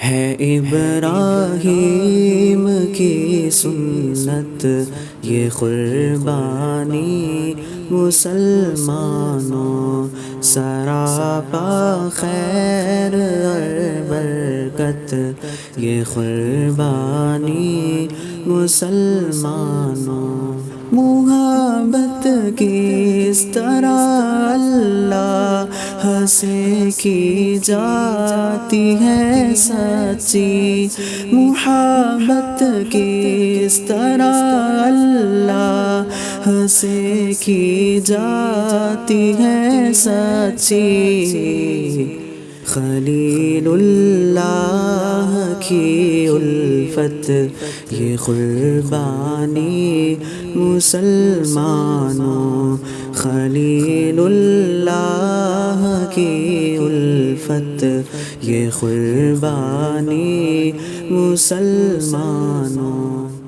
ہے ابراہیم کی سنت یہ قربانی مسلمانوں، سراپا خیر اور برکت یہ قربانی مسلمانوں۔ محبت کس طرح اللہ سے کی جاتی ہے سچی، محبت کس طرح اللہ سے کی جاتی ہے سچی۔ خلیل اللہ کی الفت یہ قربانی مسلمانوں، خلیل اللہ کی الفت یہ قربانی مسلمانوں۔